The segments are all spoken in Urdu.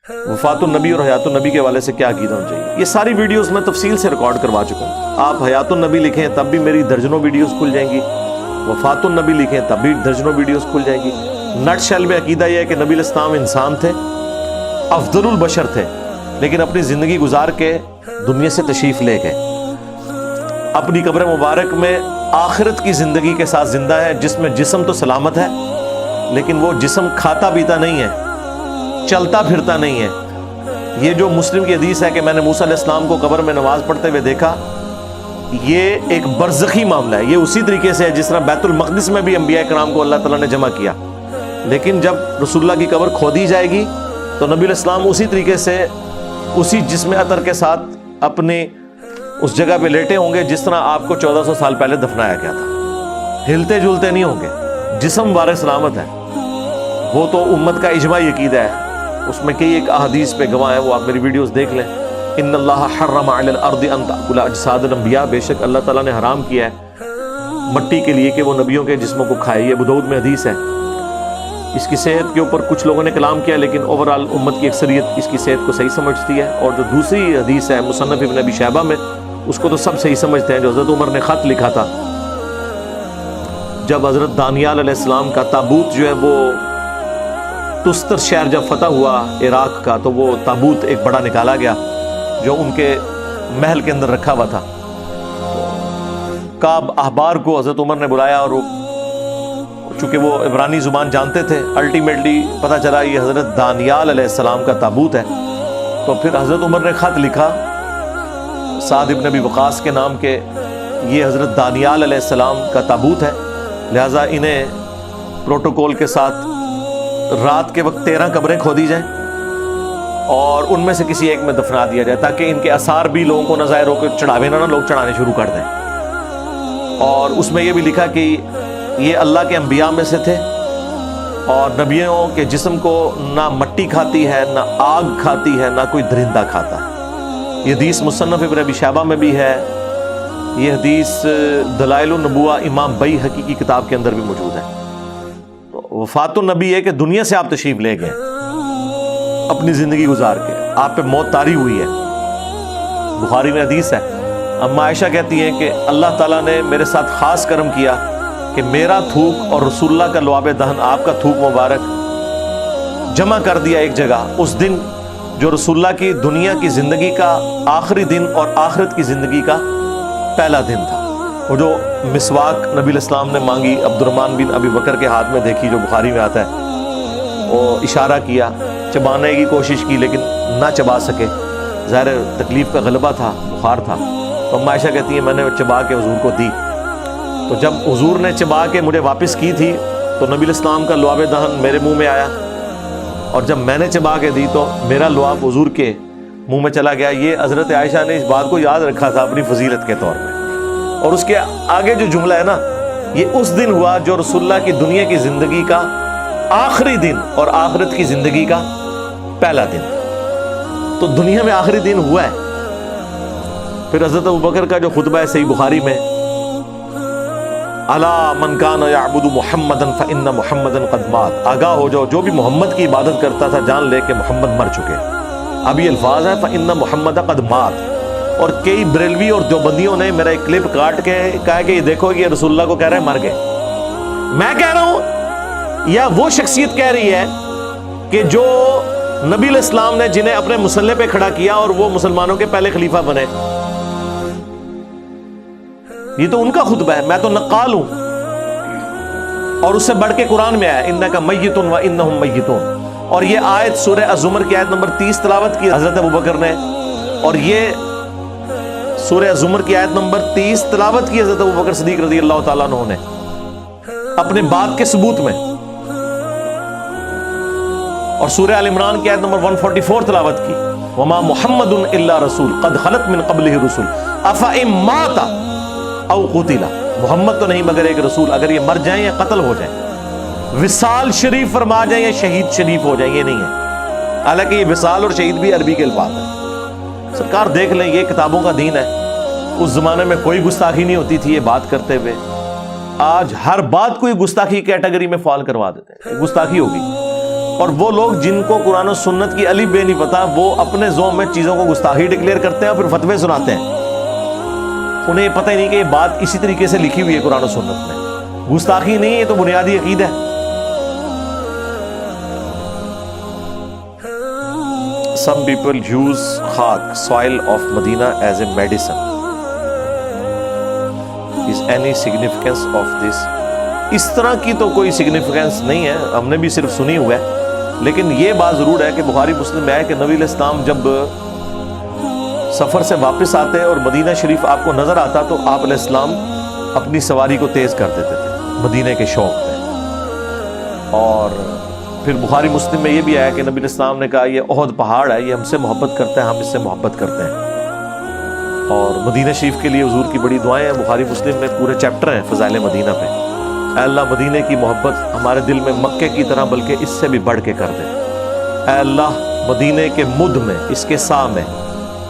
وفات النبی اور حیات النبی کے حوالے سے کیا عقیدہ ہونا چاہیے، یہ ساری ویڈیوز میں تفصیل سے ریکارڈ کروا چکا ہوں. آپ حیات النبی لکھیں تب بھی میری درجنوں ویڈیوز کھل جائیں گی، وفات النبی لکھیں تب بھی درجنوں ویڈیوز کھل جائیں گی. نٹ شیل میں عقیدہ یہ ہے کہ نبی علیہ السلام انسان تھے، افضل البشر تھے، لیکن اپنی زندگی گزار کے دنیا سے تشریف لے گئے. اپنی قبر مبارک میں آخرت کی زندگی کے ساتھ زندہ ہے، جس میں جسم تو سلامت ہے لیکن وہ جسم کھاتا پیتا نہیں ہے، چلتا پھرتا نہیں ہے. یہ جو مسلم کی حدیث ہے کہ میں نے موسیٰ علیہ السلام کو قبر میں نماز پڑھتے ہوئے دیکھا، یہ ایک برزخی معاملہ ہے. یہ اسی طریقے سے ہے جس طرح بیت المقدس میں بھی انبیاء کرام کو اللہ تعالیٰ نے جمع کیا، لیکن جب رسول اللہ کی قبر کھودی جائے گی تو نبی علیہ السلام اسی طریقے سے اسی جسم عطر کے ساتھ اپنی اس جگہ پہ لیٹے ہوں گے جس طرح آپ کو 1400 سال پہلے دفنایا گیا تھا. ہلتے جلتے نہیں ہوں گے، جسم بار سلامت ہے. وہ تو امت کا اجماعی عقیدہ ہے، اس میں کئی ایک احادیث پہ گواہ ہے، وہ آپ میری ویڈیوز دیکھ لیں. ان اللہ حرم علی الارض ان تأکل اجساد الانبیاء، بے شک اللہ تعالیٰ نے حرام کیا ہے مٹی کے لیے کہ وہ نبیوں کے جسموں کو کھائے. یہ ابو داؤد میں حدیث ہے. اس کی صحت کے اوپر کچھ لوگوں نے کلام کیا، لیکن اوورال امت کی اکثریت اس کی صحت کو صحیح سمجھتی ہے. اور جو دوسری حدیث ہے مصنف ابن ابی شیبہ میں، اس کو تو سب صحیح سمجھتے ہیں. جو حضرت عمر نے خط لکھا تھا جب حضرت دانیال علیہ السلام کا تابوت جو ہے وہ تستر شہر جب فتح ہوا عراق کا، تو وہ تابوت ایک بڑا نکالا گیا جو ان کے محل کے اندر رکھا ہوا تھا. کعب احبار کو حضرت عمر نے بلایا، اور چونکہ وہ عبرانی زبان جانتے تھے، الٹیمیٹلی پتہ چلا یہ حضرت دانیال علیہ السلام کا تابوت ہے. تو پھر حضرت عمر نے خط لکھا سعد ابن ابی وقاص کے نام کے، یہ حضرت دانیال علیہ السلام کا تابوت ہے، لہٰذا انہیں پروٹوکول کے ساتھ رات کے وقت 13 قبریں کھودی جائیں اور ان میں سے کسی ایک میں دفنا دیا جائے، تاکہ ان کے آثار بھی لوگوں کو نہ ظاہر ہو کہ چڑھاوے نہ لوگ چڑھانے شروع کر دیں. اور اس میں یہ بھی لکھا کہ یہ اللہ کے انبیاء میں سے تھے، اور نبیوں کے جسم کو نہ مٹی کھاتی ہے، نہ آگ کھاتی ہے، نہ کوئی درندہ کھاتا ہے. یہ حدیث مصنف ابن ابی شیبہ میں بھی ہے. یہ حدیث دلائل النبوہ امام بیہقی کی کتاب کے اندر بھی موجود ہے. تو وفات النبی ہے کہ دنیا سے آپ تشریف لے گئے اپنی زندگی گزار کے، آپ پہ موت طاری ہوئی ہے. بخاری میں حدیث ہے، اما عائشہ کہتی ہیں کہ اللہ تعالیٰ نے میرے ساتھ خاص کرم کیا کہ میرا تھوک اور رسول اللہ کا لعاب دہن، آپ کا تھوک مبارک جمع کر دیا ایک جگہ اس دن جو رسول اللہ کی دنیا کی زندگی کا آخری دن اور آخرت کی زندگی کا پہلا دن تھا. وہ جو مسواک نبی علیہ السلام نے مانگی، عبد الرحمن بن ابی بکر کے ہاتھ میں دیکھی، جو بخاری میں آتا ہے، وہ اشارہ کیا، چبانے کی کوشش کی لیکن نہ چبا سکے، ظاہر تکلیف کا غلبہ تھا، بخار تھا. تو اما عائشہ کہتی ہیں میں نے چبا کے حضور کو دی. تو جب حضور نے چبا کے مجھے واپس کی تھی تو نبی علیہ السلام کا لعاب دہن میرے منہ میں آیا، اور جب میں نے چبا کے دی تو میرا لعاب حضور کے منہ میں چلا گیا. یہ حضرت عائشہ نے اس بات کو یاد رکھا تھا اپنی فضیلت کے طور پہ. اور اس کے آگے جو جملہ ہے نا، یہ اس دن ہوا جو رسول اللہ کی دنیا کی زندگی کا آخری دن اور آخرت کی زندگی کا پہلا دن. تو دنیا میں آخری دن ہوا ہے. پھر حضرت ابوبکر کا جو خطبہ ہے صحیح بخاری میں، الا من کان یعبد محمدا فان محمدا قد مات، آگاہ ہو جاؤ جو بھی محمد کی عبادت کرتا تھا جان لے کہ محمد مر چکے. اب یہ الفاظ ہیں فان محمد قد مات. اور کئی بریلوی اور دیوبندیوں نے میرا ایک کلپ کاٹ کے کہا کہ یہ دیکھو یہ رسول اللہ کو کہہ رہے ہیں مر گئے. میں کہہ رہا ہوں یا وہ شخصیت کہہ رہی ہے کہ جو نبی علیہ السلام نے جنہیں اپنے مسلح پہ کھڑا کیا اور وہ مسلمانوں کے پہلے خلیفہ بنے. یہ تو ان کا خطبہ ہے، میں تو نقال ہوں. اور اس سے بڑھ کے قرآن میں آیا انک میت و انہم میتون. اور یہ آیت سورہ الزمر کی آیت نمبر 30 تلاوت کی حضرت ابوبکر نے، اور یہ سورہ الزمر کی آیت نمبر 30 تلاوت کی حضرت ابوبکر صدیق رضی اللہ تعالیٰ عنہ نے اپنے بات کے ثبوت میں. اور سورہ آل عمران کی آیت نمبر 144 تلاوت کی وما محمد الا رسول قد خلت من قبلہ الرسل افئن مات او قتل. محمد تو نہیں مگر ایک رسول، اگر یہ مر جائیں یا قتل ہو جائیں، وصال شریف فرما جائیں یا شہید شریف ہو جائیں، یہ نہیں ہے. حالانکہ یہ وصال اور شہید بھی عربی کے الفاظ ہیں. سرکار دیکھ لیں یہ کتابوں کا دین ہے. اس زمانے میں کوئی گستاخی نہیں ہوتی تھی یہ بات کرتے ہوئے. آج ہر بات کو یہ گستاخی کیٹیگری میں فال کروا دیتے ہیں، گستاخی ہوگی. اور وہ لوگ جن کو قرآن و سنت کی الف بے نہیں پتا، وہ اپنے ذوق میں چیزوں کو گستاخی ڈکلیئر کرتے ہیں اور پھر فتوے سناتے ہیں. انہیں یہ پتہ ہی نہیں کہ یہ بات اسی طریقے سے لکھی ہوئی ہے قرآن و سنت میں. گستاخی نہیں ہے، یہ تو بنیادی عقیدہ ہے. Some people use khak, soil of Medina as a medicine. Is any significance of this? اس طرح کی تو کوئی سگنیفیکینس نہیں ہے، ہم نے بھی صرف سنی ہوا ہے. لیکن یہ بات ضرور ہے کہ بخاری مسلم میں ہے کہ نبی علیہ السلام جب سفر سے واپس آتے اور مدینہ شریف آپ کو نظر آتا تو آپ علیہ السلام اپنی سواری کو تیز کر دیتے تھے مدینہ کے شوق میں. اور پھر بخاری مسلم میں یہ بھی آیا کہ نبی علیہ السلام نے کہا یہ احد پہاڑ ہے، یہ ہم سے محبت کرتا ہے، ہم اس سے محبت کرتے ہیں. اور مدینہ شریف کے لیے حضور کی بڑی دعائیں ہیں. بخاری مسلم میں پورے چیپٹر ہیں فضائل مدینہ پہ. اے اللہ مدینہ کی محبت ہمارے دل میں مکے کی طرح بلکہ اس سے بھی بڑھ کے کر دے. اے اللہ مدینہ کے مد میں، اس کے سا میں،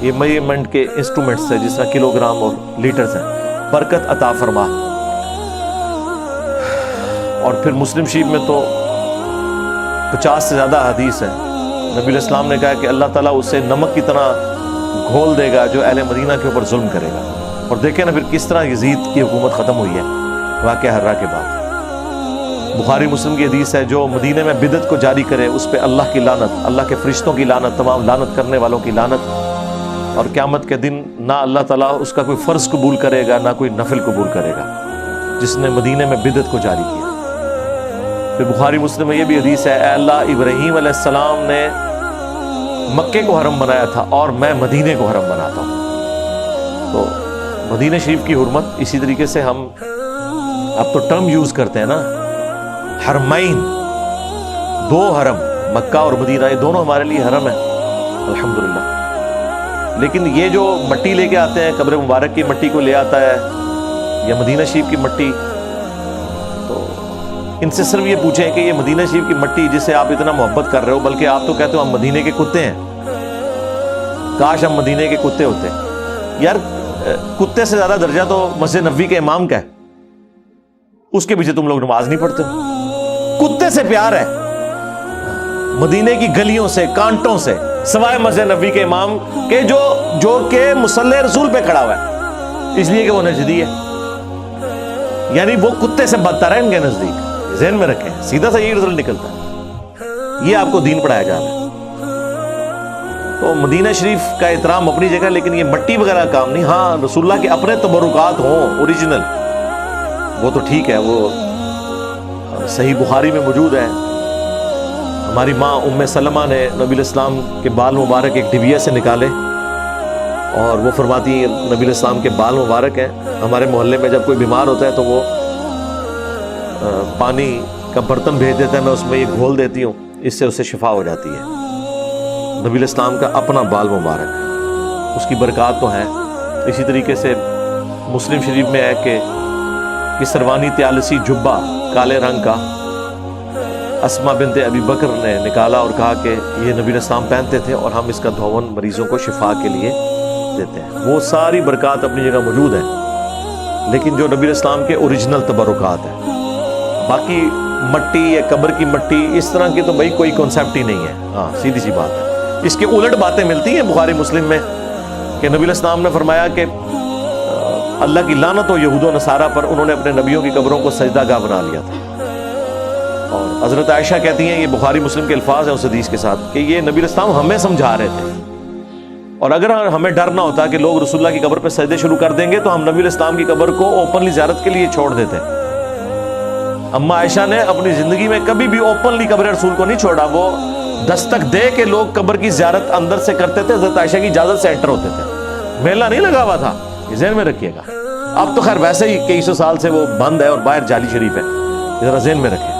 یہ میجرمنٹ کے انسٹرومنٹس ہیں جس طرح کلو گرام اور لیٹرز ہیں، برکت عطا فرما. اور پھر مسلم شریف میں تو 50 سے زیادہ حدیث ہیں. نبی علیہ السلام نے کہا کہ اللہ تعالیٰ اسے نمک کی طرح گھول دے گا جو اہل مدینہ کے اوپر ظلم کرے گا. اور دیکھیں نا پھر کس طرح یزید کی حکومت ختم ہوئی ہے واقعہ حرہ کے بعد. بخاری مسلم کی حدیث ہے جو مدینہ میں بدعت کو جاری کرے اس پہ اللہ کی لعنت، اللہ کے فرشتوں کی لعنت، تمام لعنت کرنے والوں کی لعنت. اور قیامت کے دن نہ اللہ تعالیٰ اس کا کوئی فرض قبول کرے گا نہ کوئی نفل قبول کرے گا جس نے مدینہ میں بدعت کو جاری کیا. پھر بخاری مسلم میں یہ بھی حدیث ہے اے اللہ ابراہیم علیہ السلام نے مکے کو حرم بنایا تھا اور میں مدینے کو حرم بناتا ہوں. تو مدینہ شریف کی حرمت اسی طریقے سے ہم اب تو ٹرم یوز کرتے ہیں نا، حرمین، 2 حرم، مکہ اور مدینہ، یہ دونوں ہمارے لیے حرم ہے الحمدللہ. لیکن یہ جو مٹی لے کے آتے ہیں، قبر مبارک کی مٹی کو لے آتا ہے یا مدینہ شریف کی مٹی، تو ان سے صرف یہ پوچھیں کہ یہ مدینہ شریف کی مٹی جسے آپ اتنا محبت کر رہے ہو، بلکہ آپ تو کہتے ہو ہم مدینے کے کتے ہیں، کاش ہم مدینے کے کتے ہوتے. یار کتے سے زیادہ درجہ تو مسجد نبوی کے امام کا ہے، اس کے پیچھے تم لوگ نماز نہیں پڑھتے. کتے سے پیار ہے مدینے کی گلیوں سے، کانٹوں سے، سوائے مسجد نبوی کے امام کے جو کہ مصلی رسول پہ کھڑا ہوا ہے اس لیے کہ وہ نجدی ہے. یعنی وہ کتے سے بدتر ہے ان کے نزدیک. ذہن میں رکھیں، سیدھا سا یہی رزلٹ نکلتا ہے. یہ آپ کو دین پڑھایا جا رہا ہے. تو مدینہ شریف کا احترام اپنی جگہ، لیکن یہ مٹی وغیرہ کام نہیں. ہاں رسول اللہ کے اپنے تبرکات ہوں اوریجنل، وہ تو ٹھیک ہے، وہ صحیح بخاری میں موجود ہے. ہماری ماں ام سلمہ نے نبی علیہ السلام کے بال مبارک ایک ڈبیا سے نکالے اور وہ فرماتی ہیں نبی علیہ السلام کے بال مبارک ہیں. ہمارے محلے میں جب کوئی بیمار ہوتا ہے تو وہ پانی کا برتن بھیج دیتا ہے، میں اس میں یہ گھول دیتی ہوں، اس سے اسے شفا ہو جاتی ہے. نبی علیہ السلام کا اپنا بال مبارک، اس کی برکات تو ہیں. اسی طریقے سے مسلم شریف میں ہے کہ کسروانی تیالسی جبہ کالے رنگ کا اسما بنت ابی بکر نے نکالا اور کہا کہ یہ نبی علیہ السلام پہنتے تھے اور ہم اس کا دھون مریضوں کو شفا کے لیے دیتے ہیں. وہ ساری برکات اپنی جگہ موجود ہیں، لیکن جو نبی علیہ السلام کے اوریجنل تبرکات ہیں. باقی مٹی یا قبر کی مٹی اس طرح کی تو بھائی کوئی کنسیپٹ ہی نہیں ہے. ہاں سیدھی سی بات ہے. اس کے الٹ باتیں ملتی ہیں بخاری مسلم میں کہ نبی علیہ السلام نے فرمایا کہ اللہ کی لعنت ہو یہود و نصارہ پر، انہوں نے اپنے نبیوں کی قبروں کو سجدہ گاہ بنا لیا تھا. اور حضرت عائشہ کہتی ہیں، یہ بخاری مسلم کے الفاظ ہیں اس حدیث کے ساتھ، کہ یہ نبی علیہ السلام ہمیں سمجھا رہے تھے. اور اگر ہمیں ڈر نہ ہوتا کہ لوگ رسول اللہ کی قبر پہ سجدے شروع کر دیں گے تو ہم نبی علیہ السلام کی قبر کو اوپنلی زیارت کے لیے چھوڑ دیتے. اما عائشہ نے اپنی زندگی میں کبھی بھی اوپنلی قبر رسول کو نہیں چھوڑا. وہ دستک دے کے لوگ قبر کی زیارت اندر سے کرتے تھے، حضرت عائشہ کی اجازت سے انٹر ہوتے تھے. میلہ نہیں لگا ہوا تھا، یہ ذہن میں رکھیے گا. اب تو خیر ویسے ہی کئی سو سال سے وہ بند ہے اور باہر جعلی شریف ہے، ذرا ذہن میں رکھیں.